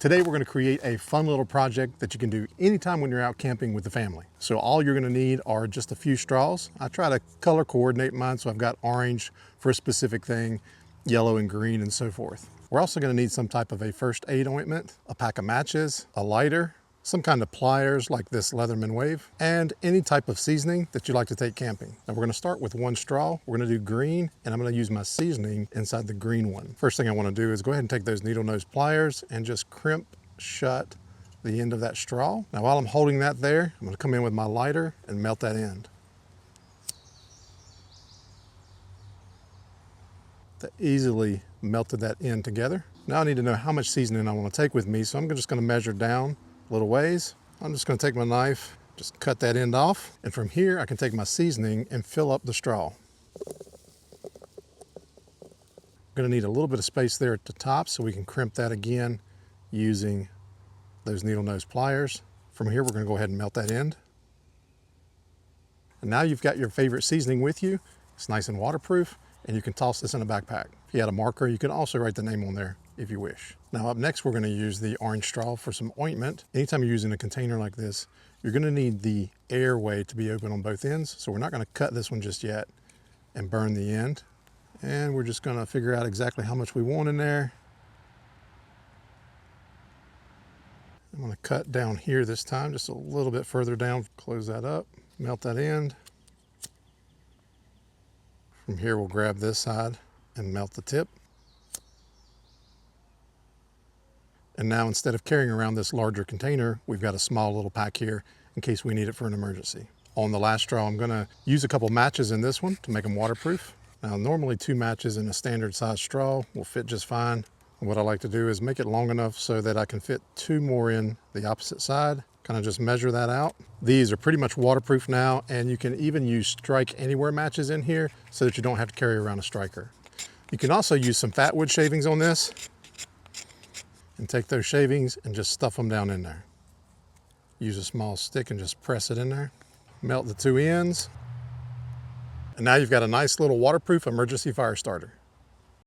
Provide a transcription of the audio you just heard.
Today we're going to create a fun little project that you can do anytime when you're out camping with the family. So all you're going to need are just a few straws. I try to color coordinate mine, so I've got orange for a specific thing, yellow and green and so forth. We're also going to need some type of a first aid ointment, a pack of matches, a lighter, some kind of pliers like this Leatherman Wave, and any type of seasoning that you like to take camping. Now we're going to start with one straw. We're going to do green, and I'm going to use my seasoning inside the green one. First thing I want to do is go ahead and take those needle nose pliers and just crimp shut the end of that straw. Now while I'm holding that there, I'm going to come in with my lighter and melt that end. That easily melted that end together. Now I need to know how much seasoning I want to take with me, so I'm just going to measure down little ways. I'm just going to take my knife, just cut that end off, and from here I can take my seasoning and fill up the straw. I'm going to need a little bit of space there at the top so we can crimp that again using those needle nose pliers. From here we're going to go ahead and melt that end. And now you've got your favorite seasoning with you. It's nice and waterproof, and you can toss this in a backpack. If you had a marker, you can also write the name on there if you wish. Now up next, we're going to use the orange straw for some ointment. Anytime you're using a container like this, you're going to need the airway to be open on both ends. So we're not going to cut this one just yet and burn the end. And we're just going to figure out exactly how much we want in there. I'm going to cut down here this time, just a little bit further down. Close that up, melt that end. From here, we'll grab this side and melt the tip. And now instead of carrying around this larger container, we've got a small little pack here in case we need it for an emergency. On the last straw, I'm gonna use a couple matches in this one to make them waterproof. Now normally 2 matches in a standard size straw will fit just fine. And what I like to do is make it long enough so that I can fit 2 more in the opposite side. Kind of just measure that out. These are pretty much waterproof now, and you can even use strike anywhere matches in here so that you don't have to carry around a striker. You can also use some fat wood shavings on this and take those shavings and just stuff them down in there. Use a small stick and just press it in there. Melt the 2 ends. And now you've got a nice little waterproof emergency fire starter.